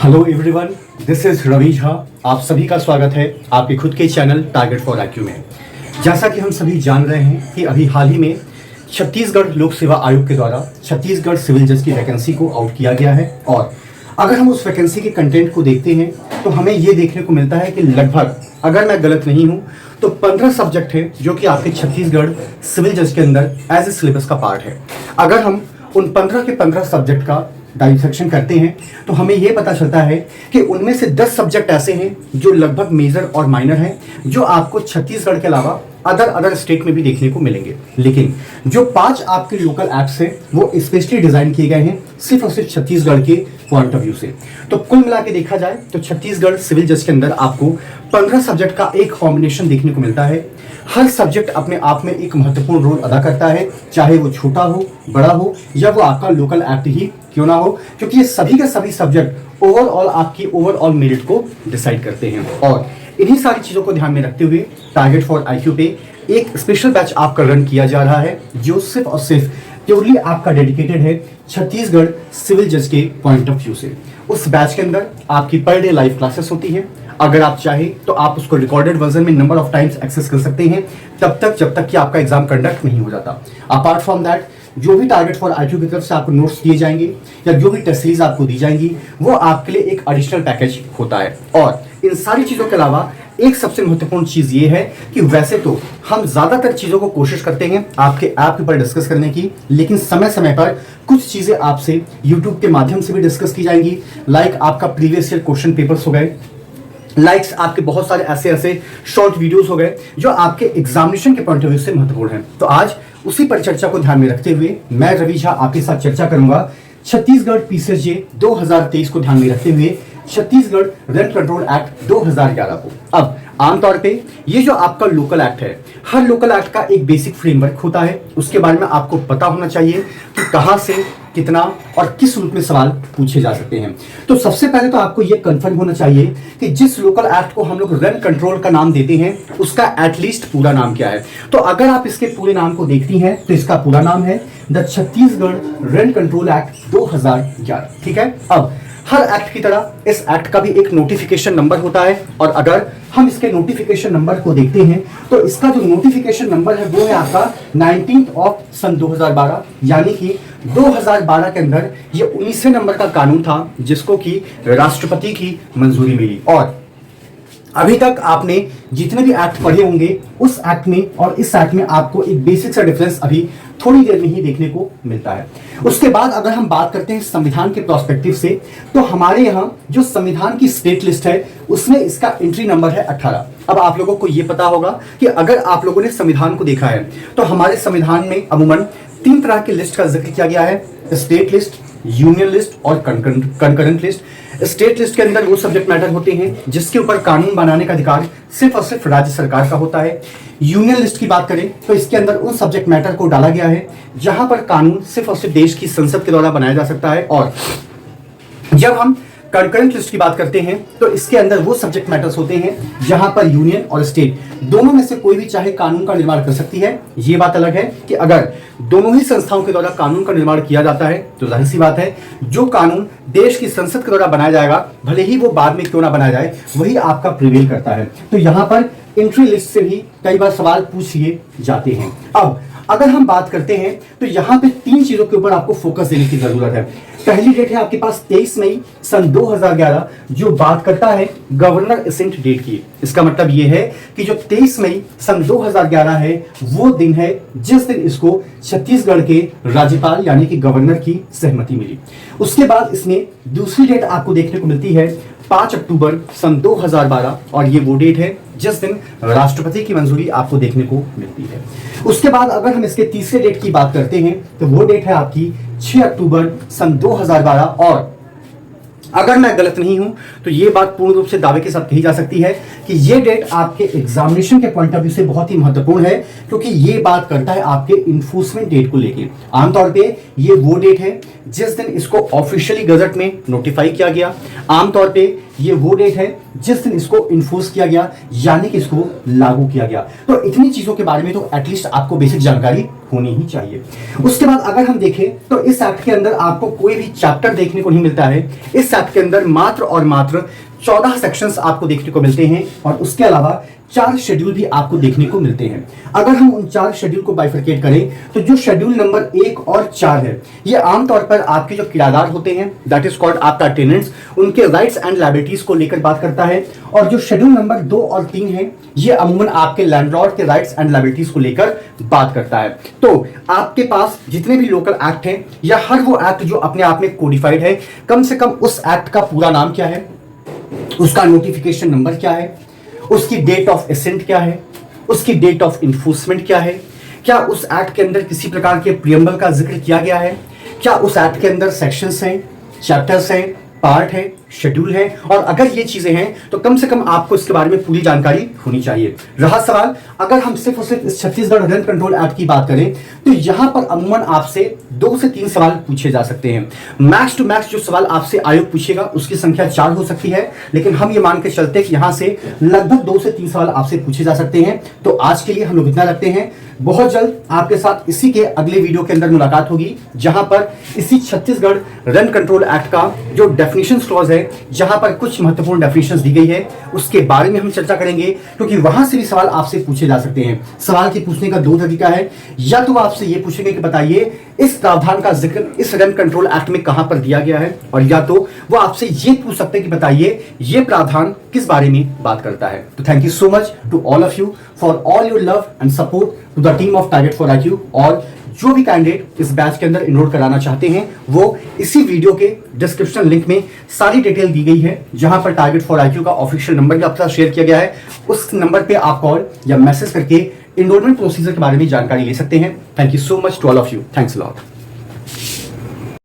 Hello everyone, this is Ravi Jha. आप सभी का स्वागत है आपके खुद के चैनल टारगेट फॉर आईक्यू में। जैसा कि हम सभी जान रहे हैं कि अभी हाल ही में छत्तीसगढ़ लोक सेवा आयोग के द्वारा छत्तीसगढ़ सिविल जज की वैकेंसी को आउट किया गया है। और अगर हम उस वैकेंसी के कंटेंट को देखते हैं तो हमें ये देखने को मिलता है कि लगभग, अगर मैं गलत नहीं हूँ, तो 15 सब्जेक्ट है जो कि आपके छत्तीसगढ़ सिविल जज के अंदर एज ए सिलेबस का पार्ट है। अगर हम उन 15 के 15 सब्जेक्ट का डाइसेक्शन करते हैं तो हमें यह पता चलता है कि उनमें से 10 सब्जेक्ट ऐसे हैं जो लगभग मेजर और माइनर हैं, जो आपको छत्तीसगढ़ के अलावा अदर स्टेट में भी देखने को मिलेंगे। लेकिन जो 5 आपके लोकल एप्स हैं वो स्पेशली डिजाइन किए गए हैं सिर्फ और सिर्फ छत्तीसगढ़ के पॉइंट ऑफ व्यू से। तो कुल मिला के देखा जाए तो छत्तीसगढ़ सिविल जज के अंदर आपको 15 सब्जेक्ट का एक कॉम्बिनेशन देखने को मिलता है। हर सब्जेक्ट अपने आप में एक महत्वपूर्ण रोल अदा करता है, चाहे वो छोटा हो, बड़ा हो या वो आपका लोकल एक्ट ही क्यों ना हो, क्योंकि ये सभी के सभी सब्जेक्ट ओवरऑल आपकी ओवरऑल मेरिट को डिसाइड करते हैं। और इन्हीं सारी चीजों को ध्यान में रखते हुए टारगेट फॉर आईक्यू पे एक स्पेशल बैच आपका रन किया जा रहा है, जो सिर्फ और सिर्फ प्योरली आपका डेडिकेटेड है छत्तीसगढ़ सिविल जज के पॉइंट ऑफ व्यू से। उस बैच के अंदर आपकी पर डे लाइव क्लासेस होती है। अगर आप चाहें तो आप उसको रिकॉर्डेड वर्जन में नंबर ऑफ टाइम्स एक्सेस कर सकते हैं, तब तक जब तक कि आपका एग्जाम कंडक्ट नहीं हो जाता। अपार्ट फ्रॉम दैट, जो भी टारगेट फॉर आईक्यू की तरफ से आपको नोट्स दिए जाएंगे या जो भी टेस्ट सीरीज आपको दी जाएंगी वो आपके लिए एक एडिशनल पैकेज होता है। और इन सारी चीजों के अलावा एक सबसे महत्वपूर्ण चीज ये है कि वैसे तो हम ज्यादातर चीजों को कोशिश करते हैं आपके ऐप के ऊपर डिस्कस करने की, लेकिन समय समय पर कुछ चीजें आपसे यूट्यूब के माध्यम से भी डिस्कस की जाएंगी। लाइक आपका प्रीवियस ईयर क्वेश्चन पेपर्स हो गए, लाइक्स आपके बहुत सारे ऐसे शॉर्ट वीडियोस हो गए जो आपके एग्जामिनेशन के पॉइंट ऑफ व्यू से महत्वपूर्ण हैं। तो आज उसी पर चर्चा को ध्यान में रखते हुए मैं रवि झा आपके साथ चर्चा करूंगा छत्तीसगढ़ पीसीएसजे 2023 को ध्यान में रखते हुए छत्तीसगढ़ रेंट कंट्रोल एक्ट 2011 को। अब आमतौर पे ये जो आपका लोकल एक्ट है, हर लोकल एक्ट का एक बेसिक फ्रेमवर्क होता है। उसके बारे में आपको पता होना चाहिए कि कहां से कितना और किस रूप में सवाल पूछे जा सकते हैं। तो सबसे पहले तो आपको यह कंफर्म होना चाहिए कि जिस लोकल एक्ट को हम लोग रेंट कंट्रोल का नाम देते हैं उसका एटलीस्ट पूरा नाम क्या है। तो अगर आप इसके पूरे नाम को देखती हैं तो इसका पूरा नाम है the Chhattisgarh rent control act 2011। ठीक है। अब हर एक्ट की तरह इस एक्ट का भी एक नोटिफिकेशन नंबर होता है, और अगर हम इसके नोटिफिकेशन नंबर को देखते हैं तो इसका जो नोटिफिकेशन नंबर है वो है आपका 19 ऑफ सन 2012, यानी कि 2012 के अंदर ये 19वें नंबर का कानून था जिसको कि राष्ट्रपति की मंजूरी मिली। और अभी तक आपने जितने भी एक्ट पढ़े होंगे उस एक्ट में और इस एक्ट में आपको एक बेसिक सा डिफरेंस अभी थोड़ी देर में ही देखने को मिलता है। उसके बाद अगर हम बात करते हैं संविधान के प्रोस्पेक्टिव से, तो हमारे यहाँ जो संविधान की स्टेट लिस्ट है उसमें इसका एंट्री नंबर है 18। अब आप लोगों को यह पता होगा कि अगर आप लोगों ने संविधान को देखा है तो हमारे संविधान में अमूमन 3 तरह की लिस्ट का जिक्र किया गया है, स्टेट लिस्ट, यूनियन लिस्ट और कंकरेंट लिस्ट। स्टेट लिस्ट के अंदर वो सब्जेक्ट मैटर होते हैं जिसके ऊपर कानून बनाने का अधिकार सिर्फ और सिर्फ राज्य सरकार का होता है। यूनियन लिस्ट की बात करें तो इसके अंदर उन सब्जेक्ट मैटर को डाला गया है जहां पर कानून सिर्फ और सिर्फ देश की संसद के द्वारा बनाया जा सकता है। और जब हम कंकरेंट लिस्ट की बात करते हैं तो इसके अंदर वो सब्जेक्ट मैटर्स होते हैं जहां पर यूनियन और स्टेट दोनों में से कोई भी चाहे कानून का निर्माण कर सकती है। ये बात अलग है कि अगर दोनों ही संस्थाओं के द्वारा कानून का निर्माण किया जाता है तो जाहिर सी बात है जो कानून देश की संसद के द्वारा बनाया जाएगा, भले ही वो बाद में क्यों ना बनाया जाए, वही आपका प्रिवेल करता है। तो यहाँ पर एंट्री लिस्ट से भी कई बार सवाल पूछ लिए जाते हैं। अब अगर हम बात करते हैं तो यहाँ पे 3 चीजों के ऊपर आपको फोकस देने की जरूरत है। पहली डेट है आपके पास 23 मई सन 2011, जो बात करता है गवर्नर असेंट डेट की। इसका मतलब यह है कि जो 23 मई सन 2011 है वो दिन है जिस दिन इसको छत्तीसगढ़ के राज्यपाल यानी कि गवर्नर की सहमति मिली। उसके बाद इसमें दूसरी डेट आपको देखने को मिलती है 5 अक्टूबर सन 2012, और ये वो डेट है जिस दिन राष्ट्रपति की मंजूरी आपको देखने को मिलती है। उसके बाद अगर हम इसके तीसरे डेट की बात करते हैं तो वो डेट है आपकी 6 अक्टूबर सन 2012। और अगर मैं गलत नहीं हूं तो ये बात पूर्ण रूप से दावे के साथ कही जा सकती है कि ये डेट आपके एग्जामिनेशन के पॉइंट ऑफ व्यू से बहुत ही महत्वपूर्ण है, क्योंकि ये बात करता है आपके इन्फोर्समेंट डेट को लेके। आमतौर पे ये वो डेट है जिस दिन इसको ऑफिशियली गजट में नोटिफाई किया गया। आमतौर पे ये वो डेट है जिस दिन इसको इन्फोर्स किया गया, यानी कि इसको लागू किया गया। तो इतनी चीजों के बारे में तो एटलीस्ट आपको बेसिक जानकारी होनी ही चाहिए। उसके बाद अगर हम देखें तो इस एक्ट के अंदर आपको कोई भी चैप्टर देखने को नहीं मिलता है। इस एक्ट के अंदर मात्र और मात्र 14 सेक्शंस आपको देखने को मिलते हैं और उसके अलावा 4 शेड्यूल भी आपको देखने को मिलते हैं। अगर हम उन 4 शेड्यूल को बाइफरकेट करें तो जो शेड्यूल नंबर 1 और 4 है, ये आमतौर पर आपके जो किराएदार होते हैं, दैट इज कॉल्ड आपका टेनेंट्स, उनके राइट्स एंड लायबिलिटीज को लेकर बात करता है। और जो शेड्यूल नंबर 2 और 3 है, ये अमूमन आपके लैंडलॉर्ड के राइट्स एंड लायबिलिटीज को लेकर बात करता है। तो आपके पास जितने भी लोकल एक्ट हैं या हर वो एक्ट जो अपने आप में कोडिफाइड है, कम से कम उस एक्ट का पूरा नाम क्या है, उसका नोटिफिकेशन नंबर क्या है, उसकी डेट ऑफ एसेंट क्या है, उसकी डेट ऑफ इन्फोर्समेंट क्या है, क्या उस एक्ट के अंदर किसी प्रकार के प्रियम्बल का जिक्र किया गया है, क्या उस एक्ट के अंदर सेक्शंस हैं, चैप्टर्स हैं, पार्ट है, शेड्यूल है, और अगर ये चीजें हैं तो कम से कम आपको इसके बारे में पूरी जानकारी होनी चाहिए। रहा सवाल, अगर हम सिर्फ और सिर्फ इस छत्तीसगढ़ रेंट कंट्रोल एक्ट की बात करें तो यहां पर अमूमन आपसे 2 से 3 सवाल पूछे जा सकते हैं। मैक्स टू मैक्स जो सवाल आपसे आयोग पूछेगा उसकी संख्या 4 हो सकती है, लेकिन हम ये मान के चलते हैं कि यहां से लगभग 2 से 3 सवाल आपसे पूछे जा सकते हैं। तो आज के लिए हम लोग इतना रखते हैं। बहुत जल्द आपके साथ इसी के अगले वीडियो के अंदर मुलाकात होगी, जहां पर इसी छत्तीसगढ़ रेंट कंट्रोल एक्ट का जो डेफिनेशन क्लॉज है, जहां पर कुछ महत्वपूर्ण डेफिनेशंस दी गई है, उसके बारे में हम चर्चा करेंगे, क्योंकि वहां से भी सवाल आपसे पूछे जा सकते हैं। सवाल के पूछने का 2 तरीका है, या तो वो आपसे ये पूछेंगे कि बताइए इस प्रावधान का जिक्र इस रेंट कंट्रोल एक्ट में कहां पर दिया गया है, और या तो वो आपसे ये पूछ सकते हैं कि बताइए ये प्रावधान किस बारे में बात करता है। तो thank you so much to all of you for all your love and support to the team of target for IQ। और जो भी कैंडिडेट इस बैच के अंदर इनरोल कराना चाहते हैं, वो इसी वीडियो के डिस्क्रिप्शन लिंक में सारी डिटेल दी गई है, जहां पर टारगेट फॉर IQ का ऑफिशियल नंबर भी आपके साथ शेयर किया गया है। उस नंबर पे आप कॉल या मैसेज करके इनरोलमेंट प्रोसीजर के बारे में जानकारी ले सकते हैं। Thank you so much to all of you. Thanks a lot.